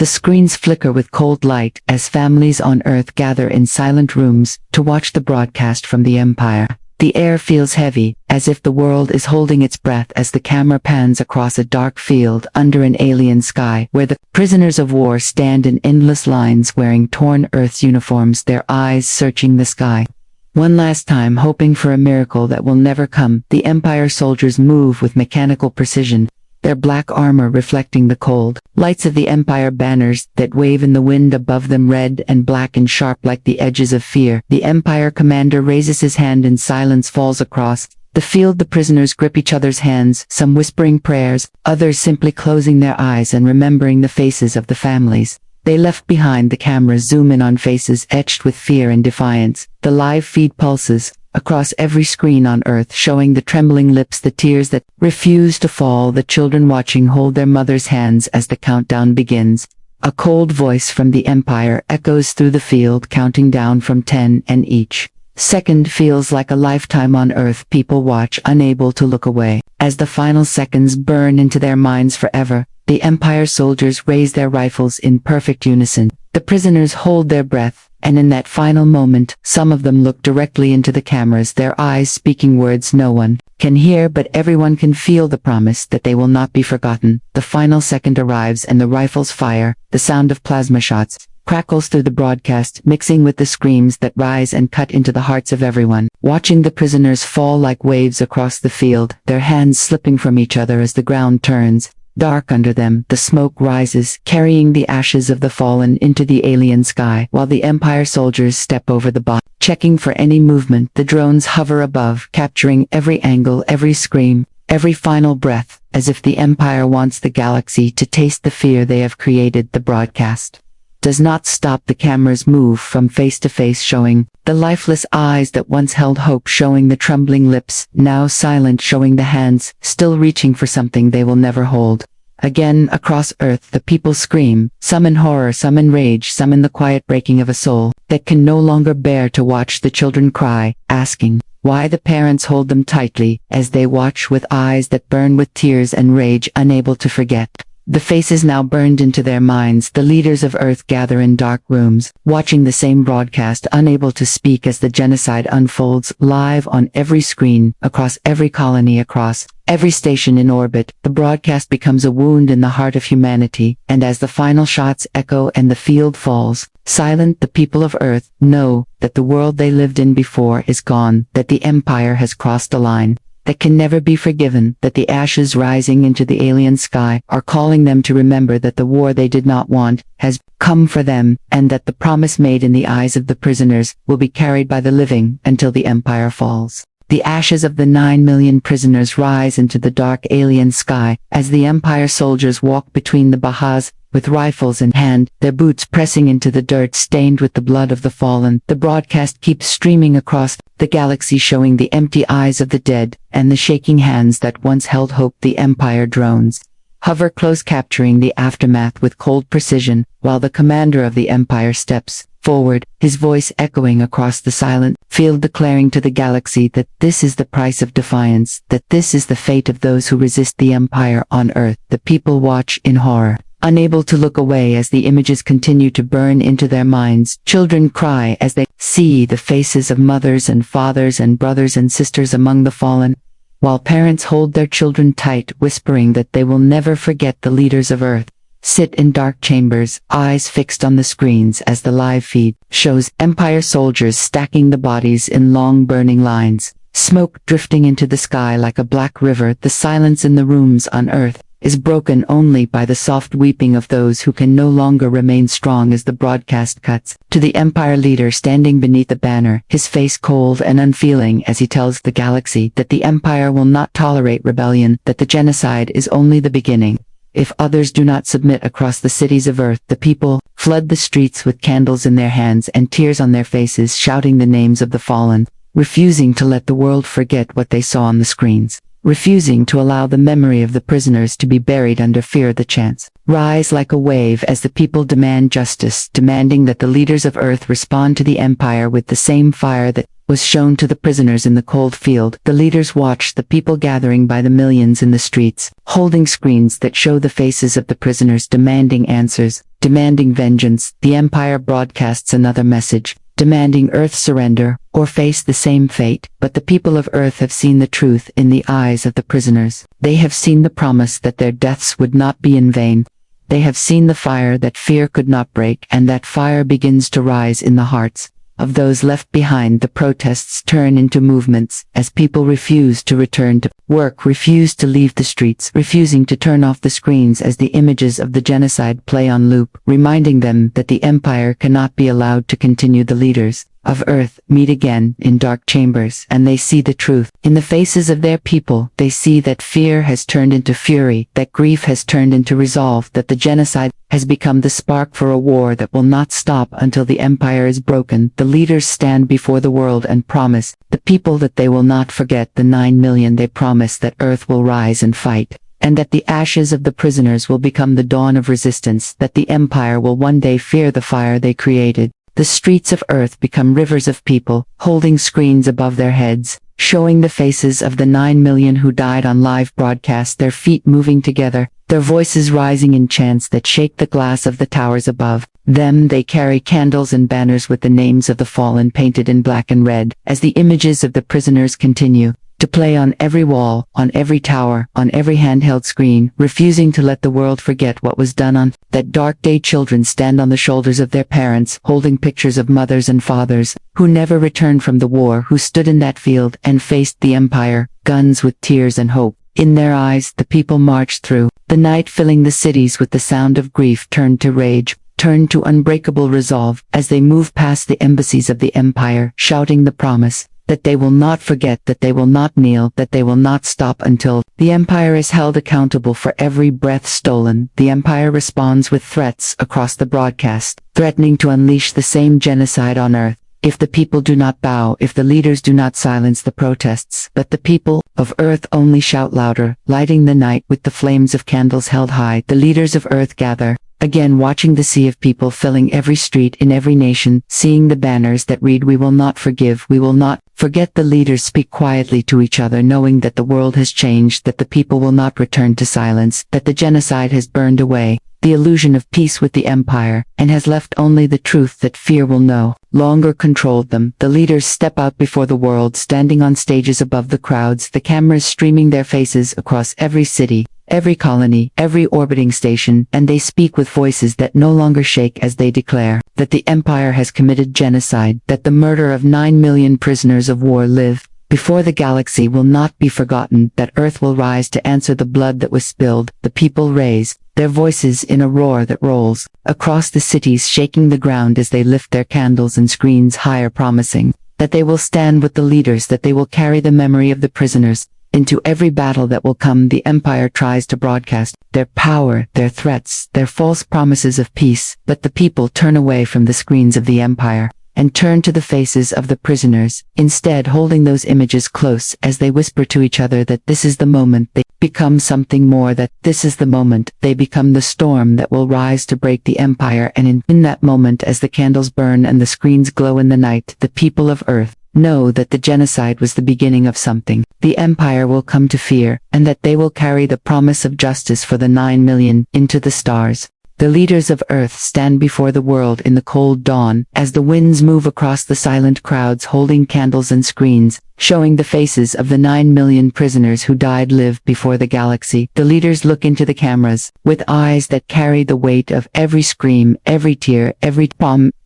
The screens flicker with cold light as families on Earth gather in silent rooms to watch the broadcast from the Empire. The air feels heavy, as if the world is holding its breath as the camera pans across a dark field under an alien sky where the prisoners of war stand in endless lines wearing torn Earth's uniforms, their eyes searching the sky. One last time, hoping for a miracle that will never come, the Empire soldiers move with mechanical precision, their black armor reflecting the cold lights of the Empire banners that wave in the wind above them, red and black and sharp like the edges of fear. The Empire commander raises his hand and silence falls across the field. The prisoners grip each other's hands, some whispering prayers, others simply closing their eyes and remembering the faces of the families they left behind. The cameras zoom in on faces etched with fear and defiance. The live feed pulses across every screen on Earth, showing the trembling lips, the tears that refuse to fall. The children watching hold their mother's hands as the countdown begins. A cold voice from the Empire echoes through the field, counting down from 10, and each second feels like a lifetime on Earth. People watch, unable to look away. As the final seconds burn into their minds forever, the Empire soldiers raise their rifles in perfect unison. The prisoners hold their breath, and in that final moment, some of them look directly into the cameras, their eyes speaking words no one can hear, but everyone can feel the promise that they will not be forgotten. The final second arrives and the rifles fire. The sound of plasma shots crackles through the broadcast, mixing with the screams that rise and cut into the hearts of everyone, watching the prisoners fall like waves across the field, their hands slipping from each other as the ground turns dark under them. The smoke rises, carrying the ashes of the fallen into the alien sky, while the Empire soldiers step over the body, checking for any movement. The drones hover above, capturing every angle, every scream, every final breath, as if the Empire wants the galaxy to taste the fear they have created. The broadcast does not stop. The cameras move from face to face, showing the lifeless eyes that once held hope, showing the trembling lips, now silent, showing the hands still reaching for something they will never hold. Again, across Earth, the people scream, some in horror, some in rage, some in the quiet breaking of a soul that can no longer bear to watch the children cry, asking why. The parents hold them tightly as they watch with eyes that burn with tears and rage, unable to forget. The faces now burned into their minds. The leaders of Earth gather in dark rooms, watching the same broadcast, unable to speak as the genocide unfolds live on every screen, across every colony, across every station in orbit. The broadcast becomes a wound in the heart of humanity, and as the final shots echo and the field falls silent, the people of Earth know that the world they lived in before is gone, that the Empire has crossed a line that can never be forgiven, that the ashes rising into the alien sky are calling them to remember that the war they did not want has come for them, and that the promise made in the eyes of the prisoners will be carried by the living until the Empire falls. The ashes of the 9 million prisoners rise into the dark alien sky as the Empire soldiers walk between the Bahas, with rifles in hand, their boots pressing into the dirt stained with the blood of the fallen. The broadcast keeps streaming across the galaxy, showing the empty eyes of the dead and the shaking hands that once held hope. The Empire drones hover close, capturing the aftermath with cold precision, while the commander of the Empire steps forward, his voice echoing across the silent field, declaring to the galaxy that this is the price of defiance, that this is the fate of those who resist the Empire on Earth. The people watch in horror, unable to look away as the images continue to burn into their minds. Children cry as they see the faces of mothers and fathers and brothers and sisters among the fallen, while parents hold their children tight, whispering that they will never forget. The leaders of Earth sit in dark chambers, eyes fixed on the screens as the live feed shows Empire soldiers stacking the bodies in long burning lines, smoke drifting into the sky like a black river. The silence in the rooms on Earth is broken only by the soft weeping of those who can no longer remain strong as the broadcast cuts to the Empire leader standing beneath the banner, his face cold and unfeeling as he tells the galaxy that the Empire will not tolerate rebellion, that the genocide is only the beginning. If others do not submit. Across the cities of Earth, the people flood the streets with candles in their hands and tears on their faces, shouting the names of the fallen, refusing to let the world forget what they saw on the screens, refusing to allow the memory of the prisoners to be buried under fear. The chants rise like a wave as the people demand justice, demanding that the leaders of Earth respond to the Empire with the same fire that was shown to the prisoners in the cold field. The leaders watch the people gathering by the millions in the streets, holding screens that show the faces of the prisoners, demanding answers, demanding vengeance. The Empire broadcasts another message, demanding Earth surrender, or face the same fate. But the people of Earth have seen the truth in the eyes of the prisoners. They have seen the promise that their deaths would not be in vain. They have seen the fire that fear could not break, and that fire begins to rise in the hearts of those left behind. The protests turn into movements as people refuse to return to work, refuse to leave the streets, refusing to turn off the screens as the images of the genocide play on loop, reminding them that the Empire cannot be allowed to continue. The leaders of Earth meet again in dark chambers, and they see the truth in the faces of their people. They see that fear has turned into fury, that grief has turned into resolve, that the genocide has become the spark for a war that will not stop until the Empire is broken. The leaders stand before the world and promise the people that they will not forget the 9 million. They promise that Earth will rise and fight, and that the ashes of the prisoners will become the dawn of resistance, that the Empire will one day fear the fire they created. The streets of Earth become rivers of people, holding screens above their heads, showing the faces of the 9 million who died on live broadcast, their feet moving together, their voices rising in chants that shake the glass of the towers above them. They carry candles and banners with the names of the fallen painted in black and red, as the images of the prisoners continue to play on every wall, on every tower, on every handheld screen, refusing to let the world forget what was done on that dark day. Children stand on the shoulders of their parents, holding pictures of mothers and fathers who never returned from the war, who stood in that field and faced the Empire, guns with tears and hope in their eyes. The people marched through the night, filling the cities with the sound of grief turned to rage, turned to unbreakable resolve, as they move past the embassies of the Empire, shouting the promise that they will not forget, that they will not kneel, that they will not stop until the Empire is held accountable for every breath stolen. The Empire responds with threats across the broadcast, threatening to unleash the same genocide on Earth if the people do not bow, if the leaders do not silence the protests. But the people of Earth only shout louder, lighting the night with the flames of candles held high. The leaders of Earth gather again, watching the sea of people filling every street in every nation, seeing the banners that read, "We will not forgive, we will not forget." The leaders speak quietly to each other, knowing that the world has changed, that the people will not return to silence, that the genocide has burned away the illusion of peace with the Empire, and has left only the truth that fear will no longer control them. The leaders step out before the world, standing on stages above the crowds, the cameras streaming their faces across every city, every colony, every orbiting station, and they speak with voices that no longer shake as they declare that the Empire has committed genocide, that the murder of 9 million prisoners of war live before the galaxy will not be forgotten, that Earth will rise to answer the blood that was spilled. The people raise their voices in a roar that rolls across the cities, shaking the ground as they lift their candles and screens higher, promising that they will stand with the leaders, that they will carry the memory of the prisoners into every battle that will come. The Empire tries to broadcast their power, their threats, their false promises of peace, but the people turn away from the screens of the Empire and turn to the faces of the prisoners, instead holding those images close as they whisper to each other that this is the moment they become something more, that this is the moment they become the storm that will rise to break the Empire. And in that moment, as the candles burn and the screens glow in the night, the people of Earth know that the genocide was the beginning of something the Empire will come to fear, and that they will carry the promise of justice for the 9 million into the stars. The leaders of Earth stand before the world in the cold dawn, as the winds move across the silent crowds, holding candles and screens, showing the faces of the 9 million prisoners who died live before the galaxy. The leaders look into the cameras, with eyes that carry the weight of every scream, every tear, every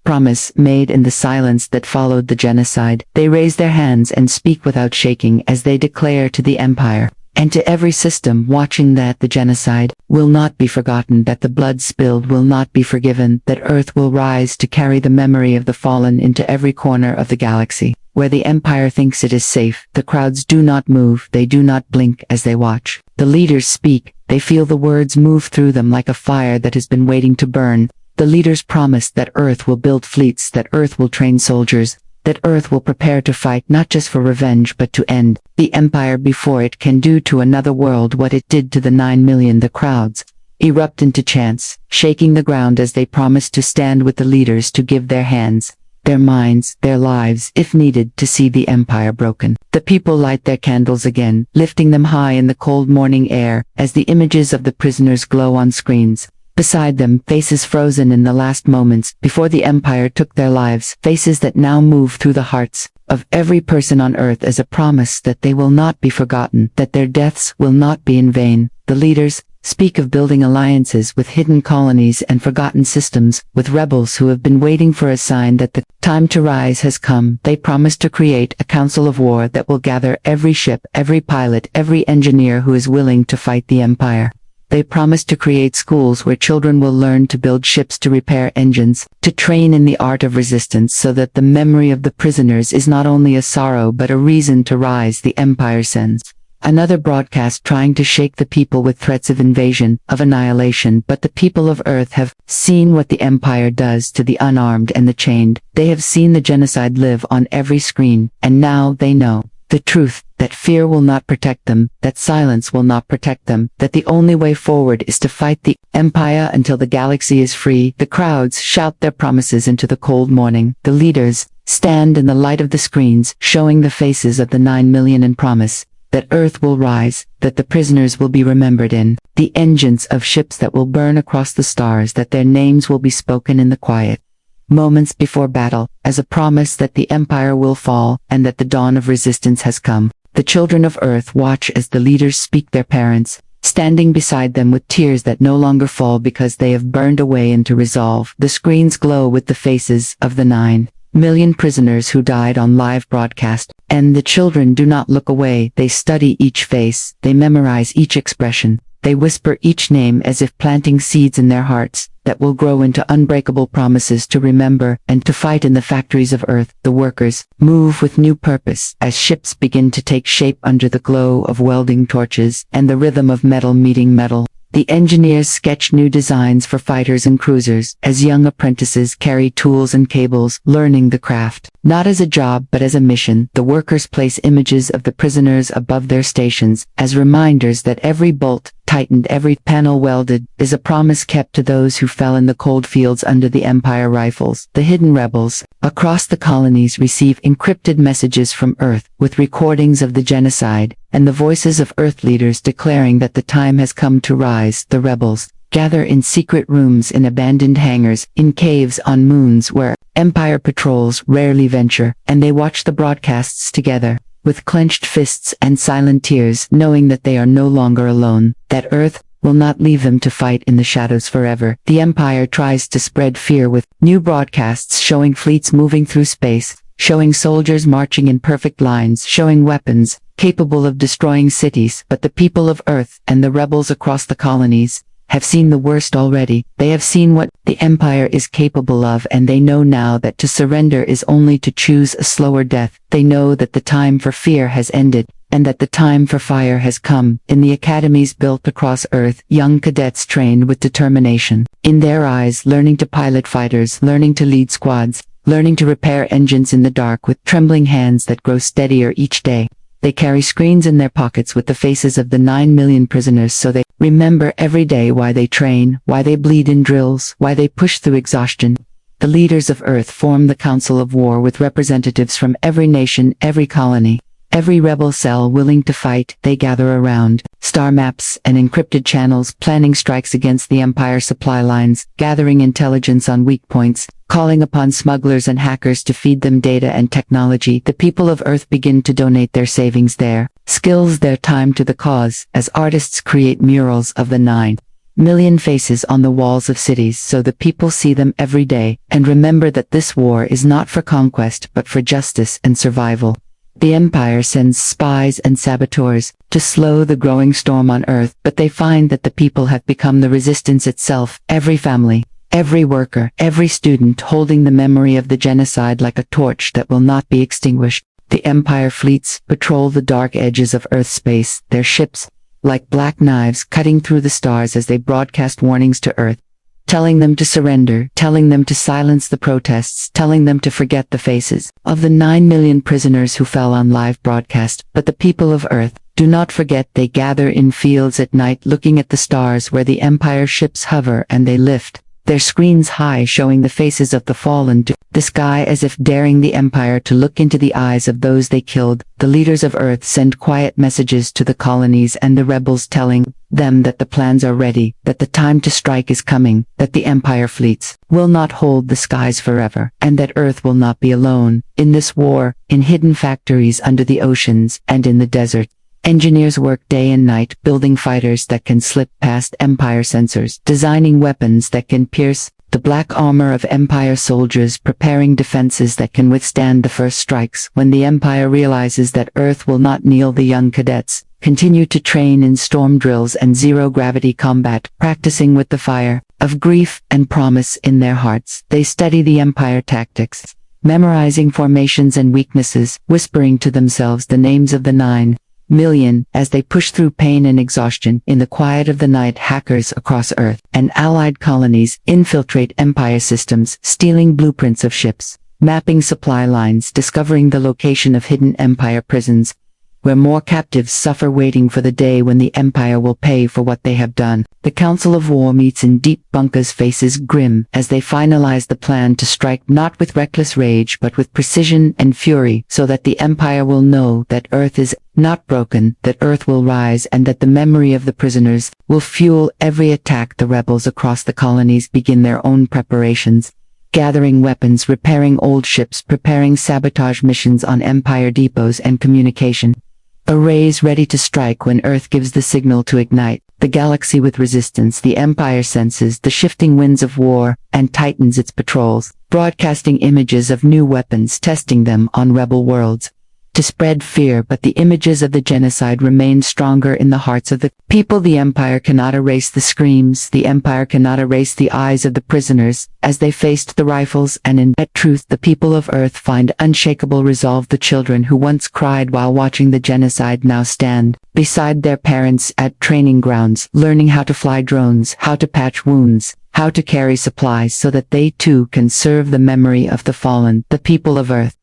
promise made in the silence that followed the genocide. They raise their hands and speak without shaking as they declare to the Empire, and to every system watching, that the genocide will not be forgotten, that the blood spilled will not be forgiven, that Earth will rise to carry the memory of the fallen into every corner of the galaxy. Where the Empire thinks it is safe, the crowds do not move, they do not blink as they watch. The leaders speak, they feel the words move through them like a fire that has been waiting to burn. The leaders promise that Earth will build fleets, that Earth will train soldiers, that Earth will prepare to fight not just for revenge but to end the Empire before it can do to another world what it did to the 9 million. The crowds erupt into chants, shaking the ground as they promise to stand with the leaders, to give their hands, their minds, their lives, if needed, to see the Empire broken. The people light their candles again, lifting them high in the cold morning air as the images of the prisoners glow on screens. Beside them, faces frozen in the last moments before the Empire took their lives, faces that now move through the hearts of every person on Earth as a promise that they will not be forgotten, that their deaths will not be in vain. The leaders speak of building alliances with hidden colonies and forgotten systems, with rebels who have been waiting for a sign that the time to rise has come. They promise to create a council of war that will gather every ship, every pilot, every engineer who is willing to fight the Empire. They promise to create schools where children will learn to build ships, to repair engines, to train in the art of resistance, so that the memory of the prisoners is not only a sorrow but a reason to rise. The Empire sends another broadcast trying to shake the people with threats of invasion, of annihilation, but the people of Earth have seen what the Empire does to the unarmed and the chained. They have seen the genocide live on every screen, and now they know the truth, that fear will not protect them, that silence will not protect them, that the only way forward is to fight the Empire until the galaxy is free. The crowds shout their promises into the cold morning. The leaders stand in the light of the screens, showing the faces of the 9 million and promise that Earth will rise, that the prisoners will be remembered in the engines of ships that will burn across the stars, that their names will be spoken in the quiet moments before battle, as a promise that the Empire will fall and that the dawn of resistance has come. The children of Earth watch as the leaders speak, their parents standing beside them with tears that no longer fall because they have burned away into resolve. The screens glow with the faces of the 9 million prisoners who died on live broadcast, and the children do not look away. They study each face, they memorize each expression, they whisper each name as if planting seeds in their hearts that will grow into unbreakable promises to remember and to fight. In the factories of Earth, the workers move with new purpose as ships begin to take shape under the glow of welding torches and the rhythm of metal meeting metal. The engineers sketch new designs for fighters and cruisers as young apprentices carry tools and cables, learning the craft not as a job but as a mission. The workers place images of the prisoners above their stations as reminders that every bolt tightened, every panel welded, is a promise kept to those who fell in the cold fields under the Empire rifles. The hidden rebels across the colonies receive encrypted messages from Earth with recordings of the genocide and the voices of Earth leaders declaring that the time has come to rise. The rebels gather in secret rooms, in abandoned hangars, in caves on moons where Empire patrols rarely venture, and they watch the broadcasts together with clenched fists and silent tears, knowing that they are no longer alone, that Earth will not leave them to fight in the shadows forever. The Empire tries to spread fear with new broadcasts showing fleets moving through space, showing soldiers marching in perfect lines, showing weapons capable of destroying cities. But the people of Earth and the rebels across the colonies have seen the worst already. They have seen what the Empire is capable of, and they know now that to surrender is only to choose a slower death. They know that the time for fear has ended, and that the time for fire has come. In the academies built across Earth, young cadets trained with determination in their eyes, learning to pilot fighters, learning to lead squads, learning to repair engines in the dark with trembling hands that grow steadier each day. They carry screens in their pockets with the faces of the 9 million prisoners, so they remember every day why they train, why they bleed in drills, why they push through exhaustion. The leaders of Earth form the Council of War with representatives from every nation, every colony, every rebel cell willing to fight. They gather around star maps and encrypted channels, planning strikes against the Empire supply lines, gathering intelligence on weak points, calling upon smugglers and hackers to feed them data and technology. The people of Earth begin to donate their savings, their skills, their time to the cause, as artists create murals of the 9 million faces on the walls of cities, so the people see them every day and remember that this war is not for conquest but for justice and survival. The Empire sends spies and saboteurs to slow the growing storm on Earth, but they find that the people have become the resistance itself. Every family, every worker, every student holding the memory of the genocide like a torch that will not be extinguished. The Empire fleets patrol the dark edges of Earth space, their ships like black knives cutting through the stars as they broadcast warnings to Earth, telling them to surrender, telling them to silence the protests, telling them to forget the faces of the 9 million prisoners who fell on live broadcast. But the people of Earth do not forget. They gather in fields at night, looking at the stars where the Empire ships hover, and they lift their screens high, showing the faces of the fallen to the sky as if daring the Empire to look into the eyes of those they killed. The leaders of Earth send quiet messages to the colonies and the rebels, telling them that the plans are ready, that the time to strike is coming, that the Empire fleets will not hold the skies forever, and that Earth will not be alone in this war, in hidden factories under the oceans and in the desert. Engineers work day and night, building fighters that can slip past Empire sensors, designing weapons that can pierce the black armor of Empire soldiers, preparing defenses that can withstand the first strikes. When the Empire realizes that Earth will not kneel, the young cadets continue to train in storm drills and zero-gravity combat, practicing with the fire of grief and promise in their hearts. They study the Empire tactics, memorizing formations and weaknesses, whispering to themselves the names of the 9,000,000 as they push through pain and exhaustion. In the quiet of the night, hackers across Earth and allied colonies infiltrate Empire systems, stealing blueprints of ships, mapping supply lines, discovering the location of hidden Empire prisons, where more captives suffer, waiting for the day when the Empire will pay for what they have done. The Council of War meets in deep bunkers, faces grim, as they finalize the plan to strike not with reckless rage but with precision and fury, so that the Empire will know that Earth is not broken, that Earth will rise, and that the memory of the prisoners will fuel every attack. The rebels across the colonies begin their own preparations, gathering weapons, repairing old ships, preparing sabotage missions on Empire depots and communication arrays, ready to strike when Earth gives the signal to ignite the galaxy with resistance. The Empire senses the shifting winds of war and tightens its patrols, broadcasting images of new weapons, testing them on rebel worlds to spread fear. But the images of the genocide remain stronger in the hearts of the people. The Empire cannot erase the screams, the Empire cannot erase the eyes of the prisoners as they faced the rifles, and in that truth the people of Earth find unshakable resolve. The children who once cried while watching the genocide now stand beside their parents at training grounds, learning how to fly drones, how to patch wounds, how to carry supplies, so that they too can serve the memory of the fallen. The people of Earth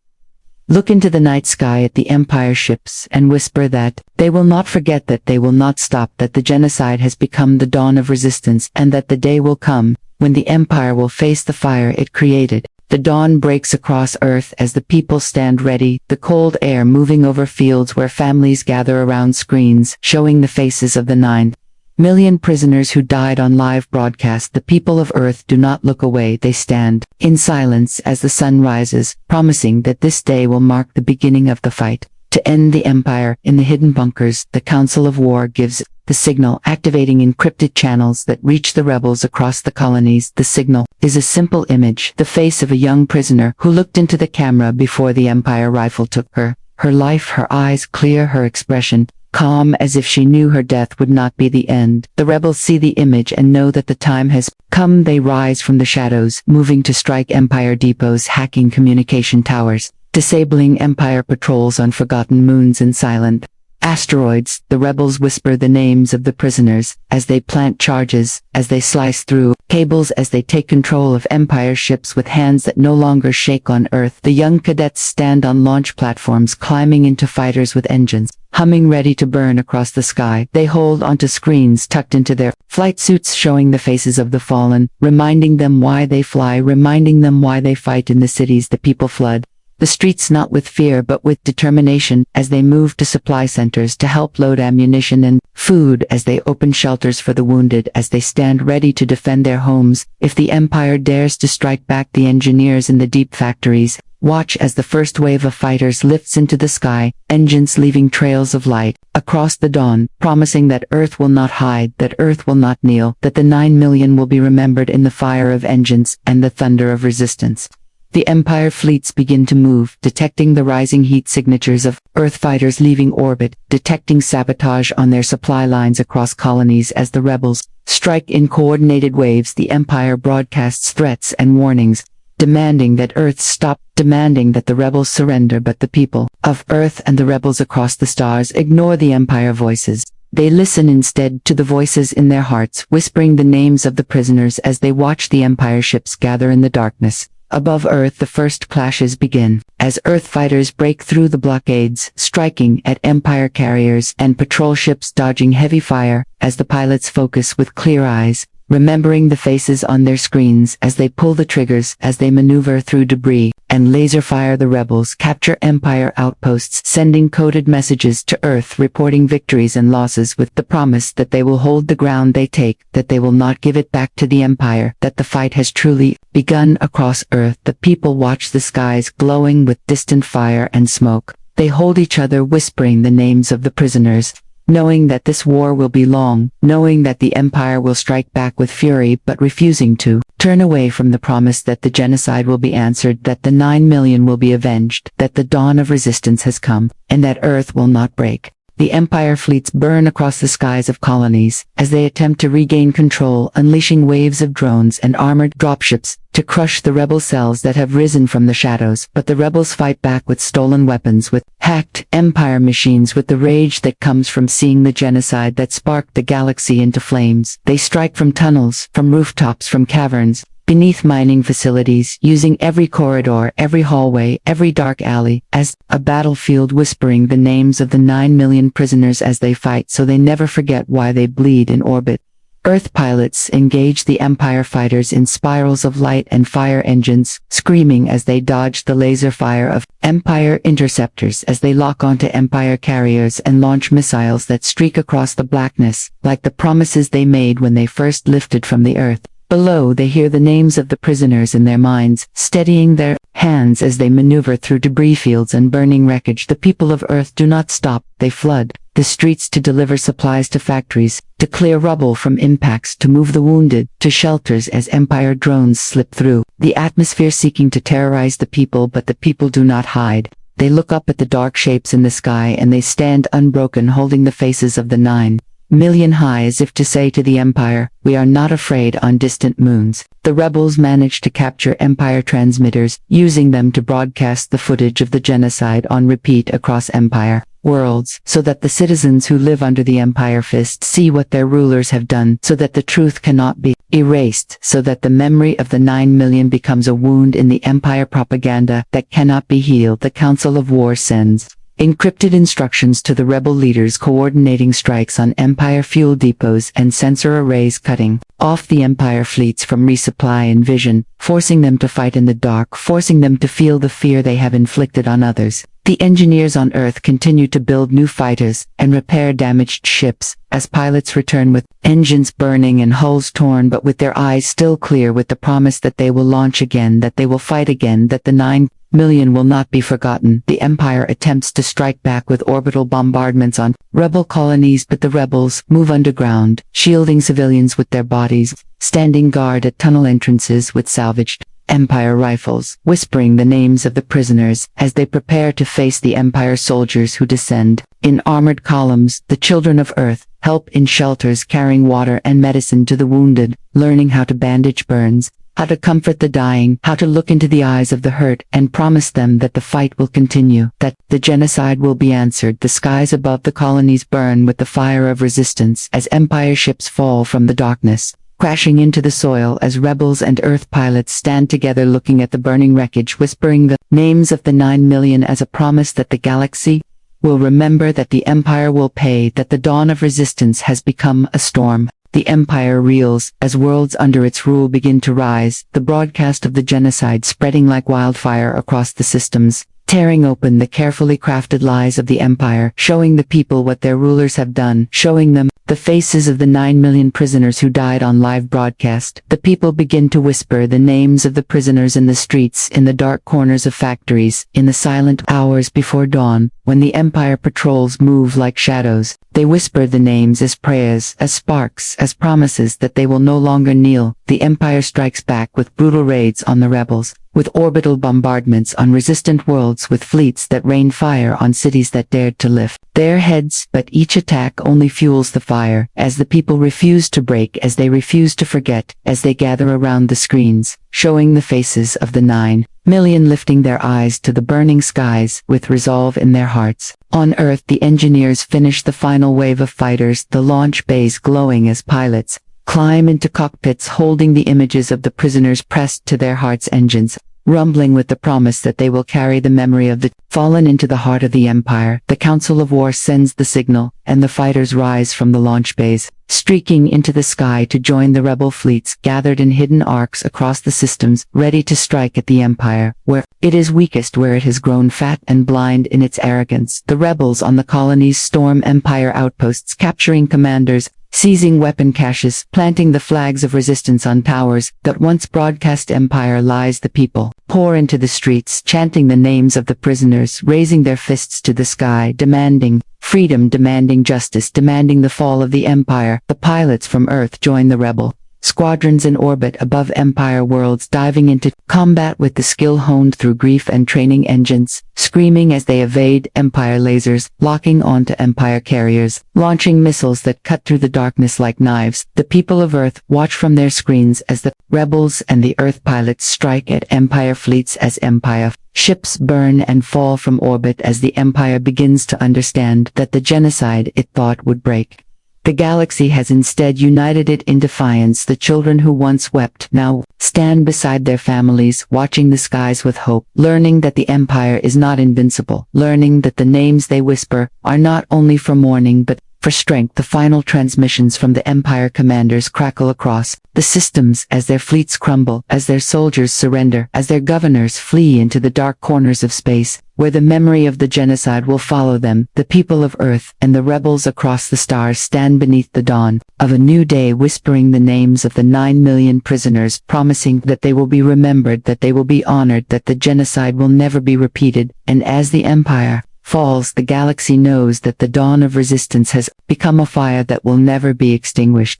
look into the night sky at the Empire ships and whisper that they will not forget, that they will not stop, that the genocide has become the dawn of resistance, and that the day will come when the Empire will face the fire it created. The dawn breaks across Earth as the people stand ready, the cold air moving over fields where families gather around screens, showing the faces of the 9,000,000 prisoners who died on live broadcast. The people of Earth do not look away, they stand in silence as the sun rises, promising that this day will mark the beginning of the fight to end the Empire. In the hidden bunkers, the Council of War gives the signal, activating encrypted channels that reach the rebels across the colonies. The signal is a simple image, the face of a young prisoner who looked into the camera before the Empire rifle took her. Her life, her eyes clear, her expression calm, as if she knew her death would not be the end. The rebels see the image and know that the time has come. They rise from the shadows, moving to strike Empire depots, hacking communication towers, disabling Empire patrols on forgotten moons and silent asteroids. The rebels whisper the names of the prisoners as they plant charges, as they slice through cables, as they take control of Empire ships with hands that no longer shake. On Earth, the young cadets stand on launch platforms, climbing into fighters with engines humming, ready to burn across the sky. They hold onto screens tucked into their flight suits, showing the faces of the fallen, reminding them why they fly, reminding them why they fight in the cities the people flood the streets, not with fear but with determination, as they move to supply centers to help load ammunition and food, as they open shelters for the wounded, as they stand ready to defend their homes if the Empire dares to strike back. The engineers in the deep factories watch as the first wave of fighters lifts into the sky, engines leaving trails of light across the dawn, promising that Earth will not hide, that Earth will not kneel, that the 9,000,000 will be remembered in the fire of vengeance and the thunder of resistance. The Empire fleets begin to move, detecting the rising heat signatures of Earth fighters leaving orbit, detecting sabotage on their supply lines across colonies. As the rebels strike in coordinated waves, the Empire broadcasts threats and warnings, demanding that Earth stop, demanding that the rebels surrender. But the people of Earth and the rebels across the stars ignore the Empire voices. They listen instead to the voices in their hearts, whispering the names of the prisoners as they watch the Empire ships gather in the darkness. Above Earth, the first clashes begin, as Earth fighters break through the blockades, striking at Empire carriers and patrol ships, dodging heavy fire, as the pilots focus with clear eyes, remembering the faces on their screens as they pull the triggers, as they maneuver through debris and laser fire the rebels, capture Empire outposts, sending coded messages to Earth reporting victories and losses with the promise that they will hold the ground they take, that they will not give it back to the Empire, that the fight has truly begun across Earth. The people watch the skies glowing with distant fire and smoke. They hold each other, whispering the names of the prisoners, knowing that this war will be long, knowing that the Empire will strike back with fury, but refusing to turn away from the promise that the genocide will be answered, that the 9 million will be avenged, that the dawn of resistance has come, and that Earth will not break. The Empire fleets burn across the skies of colonies as they attempt to regain control, unleashing waves of drones and armored dropships to crush the rebel cells that have risen from the shadows. But the rebels fight back with stolen weapons, with hacked Empire machines, with the rage that comes from seeing the genocide that sparked the galaxy into flames. They strike from tunnels, from rooftops, from caverns, beneath mining facilities, using every corridor, every hallway, every dark alley, as a battlefield, whispering the names of the 9 million prisoners as they fight so they never forget why they bleed in orbit. Earth pilots engage the Empire fighters in spirals of light and fire engines, screaming as they dodge the laser fire of Empire interceptors as they lock onto Empire carriers and launch missiles that streak across the blackness, like the promises they made when they first lifted from the Earth. Below, they hear the names of the prisoners in their minds, steadying their hands as they maneuver through debris fields and burning wreckage. The people of Earth do not stop. They flood the streets to deliver supplies to factories, to clear rubble from impacts, to move the wounded to shelters as Empire drones slip through the atmosphere, seeking to terrorize the people. But the people do not hide. They look up at the dark shapes in the sky, and they stand unbroken, holding the faces of the 9 million high, as if to say to the Empire, "We are not afraid." On distant moons, the rebels manage to capture Empire transmitters, using them to broadcast the footage of the genocide on repeat across Empire worlds, so that the citizens who live under the Empire fist see what their rulers have done, so that the truth cannot be erased, so that the memory of the 9 million becomes a wound in the Empire propaganda that cannot be healed. The Council of War sends encrypted instructions to the rebel leaders, coordinating strikes on Empire fuel depots and sensor arrays, cutting off the Empire fleets from resupply and vision, forcing them to fight in the dark, forcing them to feel the fear they have inflicted on others. The engineers on Earth continue to build new fighters and repair damaged ships, as pilots return with engines burning and hulls torn, but with their eyes still clear, with the promise that they will launch again, that they will fight again, that the 9 million will not be forgotten. The Empire attempts to strike back with orbital bombardments on rebel colonies, but the rebels move underground, shielding civilians with their bodies, standing guard at tunnel entrances with salvaged Empire rifles, whispering the names of the prisoners as they prepare to face the Empire soldiers who descend in armored columns. The children of Earth help in shelters, carrying water and medicine to the wounded, learning how to bandage burns, how to comfort the dying, how to look into the eyes of the hurt and promise them that the fight will continue, that the genocide will be answered. The skies above the colonies burn with the fire of resistance as Empire ships fall from the darkness, crashing into the soil as rebels and Earth pilots stand together, looking at the burning wreckage, whispering the names of the 9 million as a promise that the galaxy will remember, that the Empire will pay, that the dawn of resistance has become a storm. The Empire reels as worlds under its rule begin to rise, the broadcast of the genocide spreading like wildfire across the systems, tearing open the carefully crafted lies of the Empire, showing the people what their rulers have done, showing them the faces of the 9 million prisoners who died on live broadcast. The people begin to whisper the names of the prisoners in the streets, in the dark corners of factories, in the silent hours before dawn, when the Empire patrols move like shadows. They whisper the names as prayers, as sparks, as promises that they will no longer kneel. The Empire strikes back with brutal raids on the rebels, with orbital bombardments on resistant worlds, with fleets that rain fire on cities that dared to lift their heads. But each attack only fuels the fire, as the people refuse to break, as they refuse to forget, as they gather around the screens, showing the faces of the 9 million, lifting their eyes to the burning skies with resolve in their hearts. On Earth, the engineers finish the final wave of fighters, the launch bays glowing as pilots climb into cockpits, holding the images of the prisoners pressed to their hearts' engines. rumbling with the promise that they will carry the memory of the fallen into the heart of the Empire. The Council of War sends the signal, and the fighters rise from the launch bays, streaking into the sky to join the rebel fleets gathered in hidden arcs across the systems, ready to strike at the Empire, where it is weakest, where it has grown fat and blind in its arrogance. The rebels on the colonies storm Empire outposts, capturing commanders, seizing weapon caches, planting the flags of resistance on towers that once broadcast Empire lies. The people pour into the streets, chanting the names of the prisoners, raising their fists to the sky, demanding freedom, demanding justice, demanding the fall of the Empire. The pilots from Earth join the rebel squadrons in orbit above Empire worlds, diving into combat with the skill honed through grief and training engines, screaming as they evade Empire lasers, locking onto Empire carriers, launching missiles that cut through the darkness like knives. The people of Earth watch from their screens as the rebels and the Earth pilots strike at Empire fleets, as Empire ships burn and fall from orbit, as the Empire begins to understand that the genocide it thought would break the galaxy has instead united it in defiance. The children who once wept now stand beside their families, watching the skies with hope, learning that the Empire is not invincible, learning that the names they whisper are not only for mourning but for strength. The final transmissions from the Empire commanders crackle across the systems as their fleets crumble, as their soldiers surrender, as their governors flee into the dark corners of space, where the memory of the genocide will follow them. The people of Earth and the rebels across the stars stand beneath the dawn of a new day, whispering the names of the 9 million prisoners, promising that they will be remembered, that they will be honored, that the genocide will never be repeated. And as the Empire falls, the galaxy knows that the dawn of resistance has become a fire that will never be extinguished.